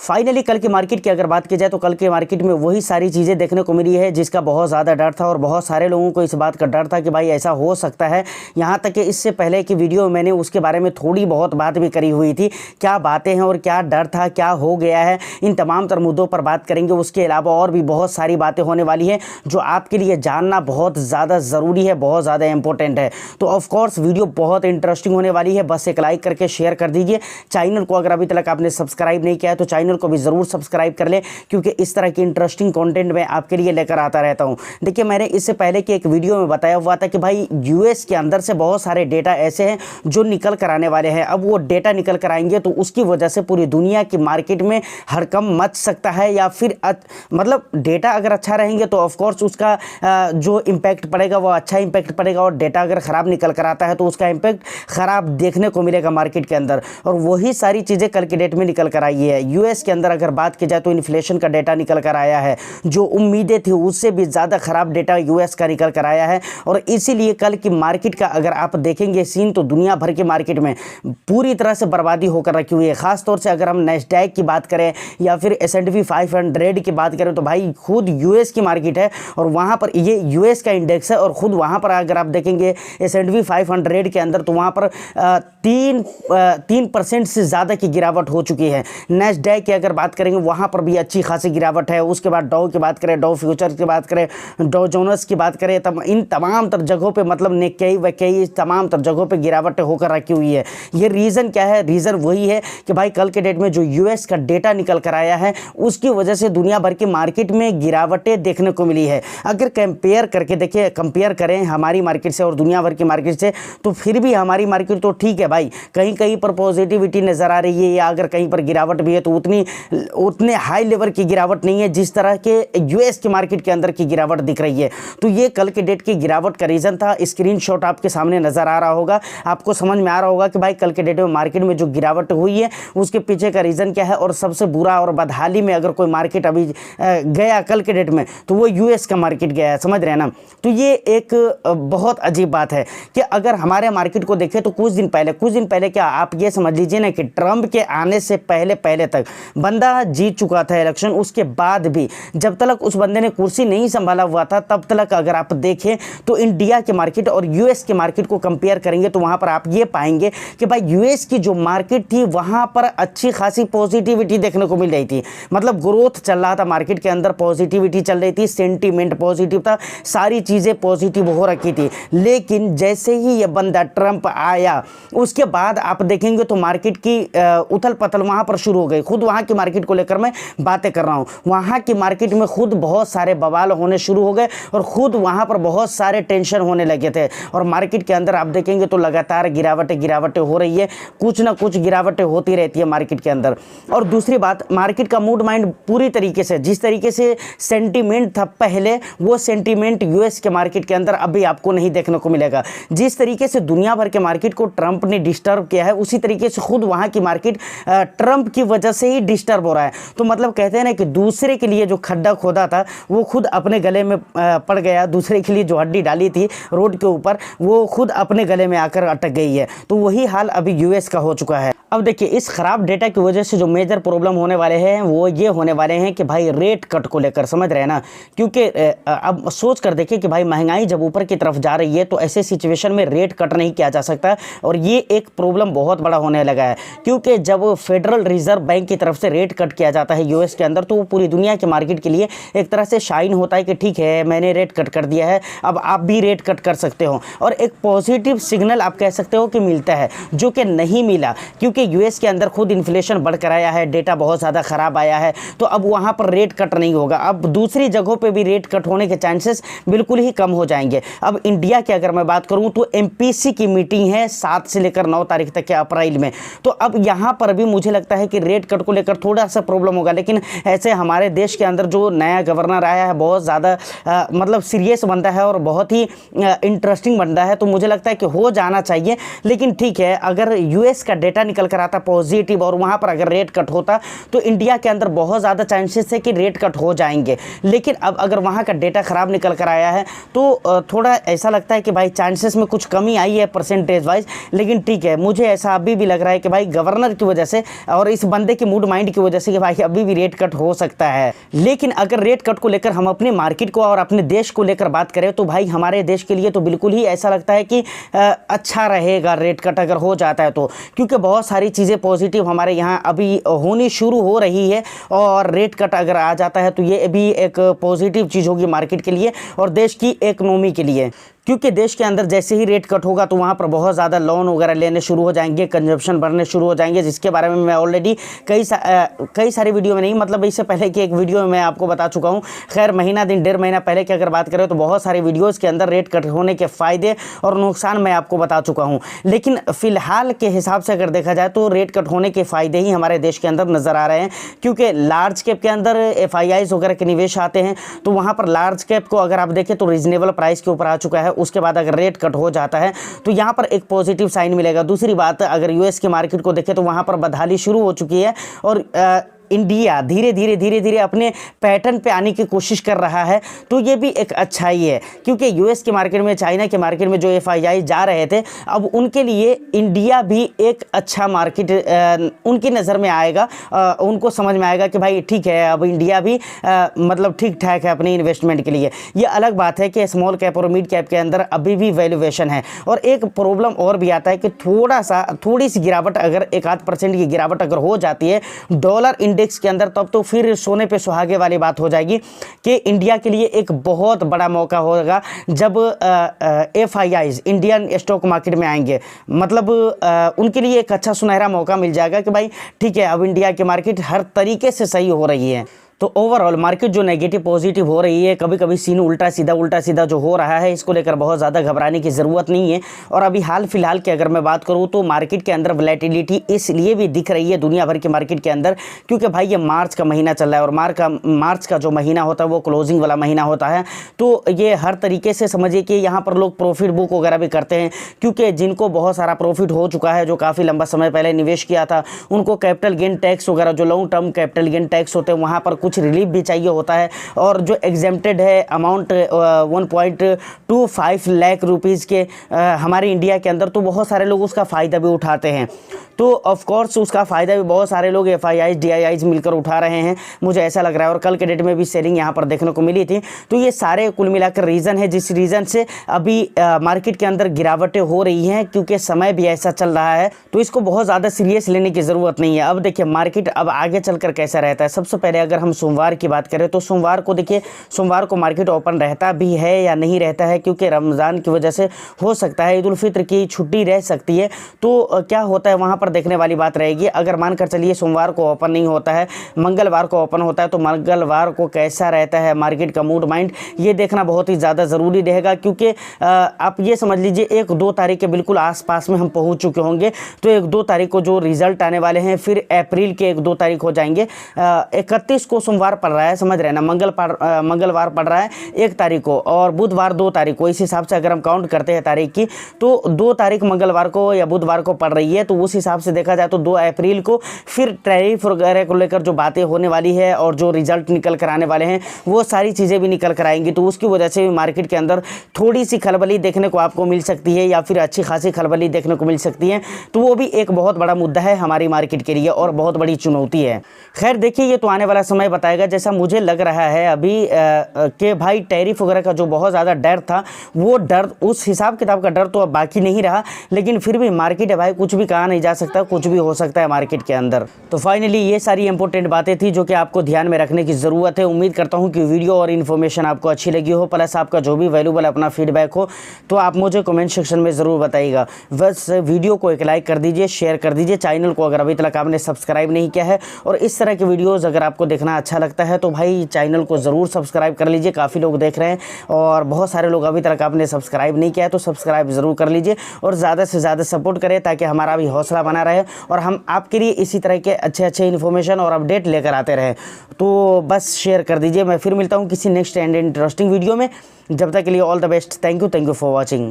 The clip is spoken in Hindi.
फाइनली कल की मार्केट की अगर बात की जाए तो कल के मार्केट में वही सारी चीज़ें देखने को मिली है जिसका बहुत ज़्यादा डर था और बहुत सारे लोगों को इस बात का डर था कि भाई ऐसा हो सकता है। यहाँ तक कि इससे पहले की वीडियो में मैंने उसके बारे में थोड़ी बहुत बात भी करी हुई थी, क्या बातें हैं और क्या डर था, क्या हो गया है, इन तमाम तर मुद्दों पर बात करेंगे। उसके अलावा और भी बहुत सारी बातें होने वाली हैं जो आपके लिए जानना बहुत ज़्यादा ज़रूरी है, बहुत ज़्यादा इंपॉर्टेंट है। तो ऑफकोर्स वीडियो बहुत इंटरेस्टिंग होने वाली है, बस एक लाइक करके शेयर कर दीजिए। चैनल को अगर अभी तक आपने सब्सक्राइब नहीं किया है तो चैनल को भी ज़रूर सब्सक्राइब कर लें, क्योंकि इस तरह की इंटरेस्टिंग कंटेंट मैं आपके लिए लेकर आता रहता हूं। देखिए, मैंने इससे पहले की एक वीडियो में बताया हुआ था कि भाई यूएस के अंदर से बहुत सारे डेटा ऐसे हैं जो निकल कर आने वाले हैं। अब वो डेटा निकल कर आएंगे तो उसकी वजह से पूरी दुनिया की मार्केट में हड़कंप मच सकता है, या फिर मतलब डेटा अगर अच्छा रहेंगे तो ऑफकोर्स उसका जो इम्पैक्ट पड़ेगा वो अच्छा इम्पैक्ट पड़ेगा, और डेटा अगर ख़राब निकल कर आता है तो उसका इम्पैक्ट ख़राब देखने को मिलेगा मार्केट के अंदर। और वही सारी चीज़ें कल के डेट में निकल कर आई है। यूएस के अंदर अगर बात की जाए तो इन्फ्लेशन का डेटा निकल कर आया है, जो उम्मीदें थी उससे भी ज़्यादा ख़राब डेटा यूएस का निकल कर आया है। और इसीलिए कल की मार्केट का अगर आप देखेंगे सीन तो दुनिया भर की मार्केट में पूरी तरह से बर्बादी होकर रखी हुई है। ख़ासतौर से अगर हम नैस्डैक की बात करें या फिर S&P 500 की बात करें तो भाई खुद यूएस की मार्केट है और वहाँ पर ये यूएस का इंडेक्स है, और ख़ुद वहाँ पर अगर आप देखेंगे S&P 500 के अंदर तो वहाँ पर 3% से ज़्यादा की गिरावट हो चुकी है। नैस्डैक की अगर बात करेंगे वहाँ पर भी अच्छी खासी गिरावट है। उसके बाद डॉ की बात करें, डॉ फ्यूचर्स की बात करें, डॉ जोनस की बात करें, तब इन तमाम तर जगहों पे मतलब निक्केई वक्केई तमाम तर जगहों पे गिरावट होकर रखी हुई है। ये रीज़न क्या है? रीज़न वही है कि भाई कल के डेट में जो यूएस का डेटा निकल कर आया है उसकी वजह से दुनिया भर की मार्केट में गिरावटें देखने को मिली है। अगर कंपेयर करके देखिए, कंपेयर करें हमारी मार्केट से और दुनिया भर की मार्केट से, तो फिर भी हमारी मार्केट तो ठीक है भाई, कहीं कहीं पर पॉजिटिविटी नज़र आ रही है, या अगर कहीं पर गिरावट भी है तो उतने हाई लेवल की गिरावट नहीं है जिस तरह के यूएस की मार्केट के अंदर की गिरावट दिख रही है। तो ये कल के डेट की गिरावट का रीज़न था। स्क्रीनशॉट आपके सामने नज़र आ रहा होगा, आपको समझ में आ रहा होगा कि भाई कल के डेट में मार्केट में जो गिरावट हुई है उसके पीछे का रीज़न क्या है। और सबसे बुरा और बदहाली में अगर कोई मार्केट अभी गया कल के डेट में तो वो यूएस का मार्केट गया है, समझ रहे हैं ना। तो ये एक बहुत अजीब बात है कि अगर हमारे मार्केट को देखें तो कुछ दिन पहले क्या आप ये समझ लीजिए ना कि ट्रंप के आने से पहले तक बंदा जीत चुका था इलेक्शन। उसके बाद भी जब तक उस बंदे ने कुर्सी नहीं संभाला हुआ था तब तक अगर आप देखें तो इंडिया के मार्केट और यूएस के मार्केट को कंपेयर करेंगे तो वहां पर आप ये पाएंगे कि भाई यूएस की जो मार्केट थी वहां पर अच्छी खासी पॉजिटिविटी देखने को मिल रही थी, मतलब ग्रोथ चल रहा था मार्केट के अंदर, पॉजिटिविटी चल रही थी, सेंटीमेंट पॉजिटिव था, सारी चीज़ें पॉजिटिव हो रखी थी। लेकिन जैसे ही ये बंदा ट्रंप आया उसके बाद आप देखेंगे तो मार्केट की उथल पथल वहाँ पर शुरू हो गई। खुद वहाँ की मार्केट को लेकर मैं बातें कर रहा हूँ, वहाँ की मार्केट में खुद बहुत सारे बवाल होने शुरू हो गए और खुद वहाँ पर बहुत सारे टेंशन होने लगे थे। और मार्केट के अंदर आप देखेंगे तो लगातार गिरावटें हो रही है, कुछ ना कुछ गिरावटें होती रहती है मार्केट के अंदर। और दूसरी बात, मार्केट का मूड माइंड पूरी तरीके से, जिस तरीके से सेंटीमेंट था पहले, वो सेंटीमेंट यूएस के मार्केट के अंदर अभी आपको नहीं देखने को मिलेगा। जिस तरीके से दुनिया भर के मार्केट को ट्रंप ने डिस्टर्ब किया है उसी तरीके से खुद वहाँ की मार्केट ट्रंप की वजह से ही डिस्टर्ब हो रहा है। तो मतलब कहते हैं ना कि दूसरे के लिए जो खड्डा खोदा था वो खुद अपने गले में पड़ गया, दूसरे के लिए जो हड्डी डाली थी रोड के ऊपर वो खुद अपने गले में आकर अटक गई है। तो वही हाल अभी यूएस का हो चुका है। अब देखिए, इस खराब डेटा की वजह से जो मेजर प्रॉब्लम होने वाले हैं वो ये होने वाले हैं कि भाई रेट कट को लेकर, समझ रहे हैं ना। क्योंकि अब सोच कर देखिए कि भाई महंगाई जब ऊपर की तरफ जा रही है तो ऐसे सिचुएशन में रेट कट नहीं किया जा सकता, और ये एक प्रॉब्लम बहुत बड़ा होने लगा है। क्योंकि जब फेडरल रिजर्व बैंक की तरफ से रेट कट किया जाता है यूएस के अंदर तो वो पूरी दुनिया के मार्केट के लिए एक तरह से शाइन होता है कि ठीक है मैंने रेट कट कर दिया है, अब आप भी रेट कट कर सकते हो। और एक पॉजिटिव सिग्नल आप कह सकते हो कि मिलता है, जो कि नहीं मिला क्योंकि यूएस के अंदर खुद इन्फ्लेशन बढ़कर आया है, डेटा बहुत ज़्यादा ख़राब आया है। तो अब वहाँ पर रेट कट नहीं होगा, अब दूसरी जगहों पे भी रेट कट होने के चांसेस बिल्कुल ही कम हो जाएंगे। अब इंडिया की अगर मैं बात करूँ तो एमपीसी की मीटिंग है 7 से लेकर 9 तारीख तक के अप्रैल में। तो अब यहाँ पर भी मुझे लगता है कि रेट कट को लेकर थोड़ा सा प्रॉब्लम होगा। लेकिन ऐसे हमारे देश के अंदर जो नया गवर्नर आया है बहुत ज़्यादा मतलब सीरियस बनता है और बहुत ही इंटरेस्टिंग बनता है, तो मुझे लगता है कि हो जाना चाहिए। लेकिन ठीक है, अगर यूएस का डेटा निकल कर आता पॉजिटिव और वहाँ पर अगर रेट कट होता तो इंडिया के अंदर बहुत ज़्यादा चांसेस है कि रेट कट हो जाएंगे। लेकिन अब अगर वहाँ का डेटा ख़राब निकल कर आया है तो थोड़ा ऐसा लगता है कि भाई चांसेस में कुछ कमी आई है परसेंटेज वाइज। लेकिन ठीक है, मुझे ऐसा अभी भी लग रहा है कि भाई गवर्नर की वजह से और इस बंदे की मूड माइंड की वजह से कि भाई अभी भी रेट कट हो सकता है। लेकिन अगर रेट कट को लेकर हम अपने मार्केट को और अपने देश को लेकर बात करें तो भाई हमारे देश के लिए तो बिल्कुल ही ऐसा लगता है कि अच्छा रहेगा रेट कट अगर हो जाता है तो, क्योंकि बहुत सारी चीज़ें पॉजिटिव हमारे यहाँ अभी होनी शुरू हो रही है और रेट कट अगर आ जाता है तो ये भी एक पॉजिटिव चीज़ होगी मार्केट के लिए और देश की इकोनॉमी के लिए, क्योंकि देश के अंदर जैसे ही रेट कट होगा तो वहाँ पर बहुत ज़्यादा लोन वगैरह लेने शुरू हो जाएंगे, कंजप्शन बढ़ने शुरू हो जाएंगे, जिसके बारे में मैं ऑलरेडी कई सारी वीडियो में नहीं, मतलब इससे पहले की एक वीडियो में मैं आपको बता चुका हूँ। खैर महीना दिन 1.5 महीना पहले की अगर बात करें तो बहुत सारे वीडियोज़ के अंदर रेट कट होने के फ़ायदे और नुकसान मैं आपको बता चुका हूँ। लेकिन फ़िलहाल के हिसाब से अगर देखा जाए तो रेट कट होने के फ़ायदे ही हमारे देश के अंदर नज़र आ रहे हैं, क्योंकि लार्ज कैप के अंदर FIIs वगैरह के निवेश आते हैं तो वहाँ पर लार्ज कैप को अगर आप देखें तो रीजनेबल प्राइस के ऊपर आ चुका है। उसके बाद अगर रेट कट हो जाता है तो यहाँ पर एक पॉजिटिव साइन मिलेगा। दूसरी बात, अगर US के मार्केट को देखें तो वहाँ पर बदहाली शुरू हो चुकी है और इंडिया धीरे धीरे अपने पैटर्न पे आने की कोशिश कर रहा है, तो ये भी एक अच्छाई है, क्योंकि US के मार्केट में, चाइना के मार्केट में जो FII जा रहे थे अब उनके लिए इंडिया भी एक अच्छा मार्केट उनकी नज़र में आएगा। उनको समझ में आएगा कि भाई ठीक है अब इंडिया भी मतलब ठीक ठाक है अपनी इन्वेस्टमेंट के लिए। ये अलग बात है कि स्मॉल कैप और मिड कैप के अंदर अभी भी वैल्यूएशन है। और एक प्रॉब्लम और भी आता है कि थोड़ी सी गिरावट, अगर 1-8% की गिरावट अगर हो जाती है डॉलर इंडेक्स के अंदर, तब तो फिर सोने पे सुहागे वाली बात हो जाएगी कि इंडिया के लिए एक बहुत बड़ा मौका होगा जब FIIs इंडियन स्टॉक मार्केट में आएंगे। मतलब उनके लिए एक अच्छा सुनहरा मौका मिल जाएगा कि भाई ठीक है अब इंडिया की मार्केट हर तरीके से सही हो रही है। तो ओवरऑल मार्केट जो नेगेटिव पॉजिटिव हो रही है, कभी कभी सीन उल्टा सीधा जो हो रहा है, इसको लेकर बहुत ज़्यादा घबराने की ज़रूरत नहीं है। और अभी हाल फिलहाल की अगर मैं बात करूँ तो मार्केट के अंदर वोलेटिलिटी इसलिए भी दिख रही है दुनिया भर के मार्केट के अंदर, क्योंकि भाई ये मार्च का महीना चल रहा है और मार्च का जो महीना होता है वो क्लोजिंग वाला महीना होता है। तो ये हर तरीके से समझिए कि यहाँ पर लोग प्रॉफिट बुक वगैरह भी करते हैं, क्योंकि जिनको बहुत सारा प्रॉफिट हो चुका है, जो काफ़ी लंबा समय पहले निवेश किया था, उनको कैपिटल गेन टैक्स वगैरह जो long term capital gain tax होते हैं वहाँ पर कुछ रिलीफ भी चाहिए होता है। और जो एग्जेम्प्टेड है अमाउंट 1.25 लाख रुपीज़ के हमारे इंडिया के अंदर, तो बहुत सारे लोग उसका फ़ायदा भी उठाते हैं। तो ऑफ कोर्स उसका फ़ायदा भी बहुत सारे लोग FIIs DIIs मिलकर उठा रहे हैं, मुझे ऐसा लग रहा है। और कल के डेट में भी सेलिंग यहाँ पर देखने को मिली थी। तो ये सारे कुल मिलाकर रीज़न है जिस रीज़न से अभी मार्केट के अंदर गिरावटें हो रही हैं, क्योंकि समय भी ऐसा चल रहा है। तो इसको बहुत ज़्यादा सीरियस लेने की ज़रूरत नहीं है। अब देखिए मार्केट अब आगे चलकर कैसा रहता है। सबसे पहले अगर हम सोमवार की बात करें तो सोमवार को देखिए, सोमवार को मार्केट ओपन रहता भी है या नहीं रहता है, क्योंकि रमज़ान की वजह से हो सकता है ईद उल फित्र की छुट्टी रह सकती है। तो क्या होता है वहाँ पर देखने वाली बात रहेगी। अगर मानकर चलिए सोमवार को ओपन नहीं होता है, मंगलवार को ओपन होता है, तो मंगलवार को कैसा रहता है मार्केट का मूड माइंड, ये देखना बहुत ही ज़्यादा ज़रूरी रहेगा। क्योंकि आप ये समझ लीजिए 1-2 तारीख के बिल्कुल आसपास में हम पहुँच चुके होंगे। तो 1-2 तारीख को जो रिजल्ट आने वाले हैं, फिर अप्रैल के 1-2 तारीख हो जाएंगे। 31 को सोमवार पड़ रहा है, समझ रहे हैं ना, मंगलवार पड़ रहा है 1 तारीख को, और बुधवार 2 तारीख को। इस हिसाब से अगर हम काउंट करते हैं तारीख की, तो 2 तारीख मंगलवार को या बुधवार को पड़ रही है। तो उस हिसाब से देखा जाए तो 2 अप्रैल को फिर टैरिफ वगैरह को लेकर जो बातें होने वाली है और जो रिजल्ट निकल कर आने वाले हैं, वो सारी चीज़ें भी निकल कर आएंगी। तो उसकी वजह से भी मार्केट के अंदर थोड़ी सी खलबली देखने को आपको मिल सकती है, या फिर अच्छी खासी खलबली देखने को मिल सकती है। तो वो भी एक बहुत बड़ा मुद्दा है हमारी मार्केट के लिए और बहुत बड़ी चुनौती है। खैर देखिए ये तो आने वाला समय बताएगा। जैसा मुझे लग रहा है अभी कि भाई टैरिफ वगैरह का जो बहुत ज़्यादा डर था, वो डर, उस हिसाब किताब का डर तो अब बाकी नहीं रहा। लेकिन फिर भी मार्केट है भाई, कुछ भी कहा नहीं जा सकता, कुछ भी हो सकता है मार्केट के अंदर। तो फाइनली ये सारी इंपॉर्टेंट बातें थी जो कि आपको ध्यान में रखने की ज़रूरत है। उम्मीद करता हूँ कि वीडियो और इन्फॉर्मेशन आपको अच्छी लगी हो, प्लस आपका जो भी वैल्यूबल अपना फीडबैक हो तो आप मुझे कमेंट सेक्शन में ज़रूर बताइएगा। बस वीडियो को एक लाइक कर दीजिए, शेयर कर दीजिए, चैनल को अगर अभी तक आपने सब्सक्राइब नहीं किया है, और इस तरह के वीडियोज़ अगर आपको देखना अच्छा लगता है तो भाई चैनल को ज़रूर सब्सक्राइब कर लीजिए। काफ़ी लोग देख रहे हैं और बहुत सारे लोग अभी तक आपने सब्सक्राइब नहीं किया है, तो सब्सक्राइब ज़रूर कर लीजिए और ज़्यादा से ज़्यादा सपोर्ट करें ताकि हमारा भी हौसला बना रहे और हम आपके लिए इसी तरह के अच्छे इन्फॉर्मेशन और अपडेट लेकर आते रहे। तो बस शेयर कर दीजिए। मैं फिर मिलता हूँ किसी नेक्स्ट एंड इंटरेस्टिंग वीडियो में। जब तक के लिए all the best. Thank you for watching.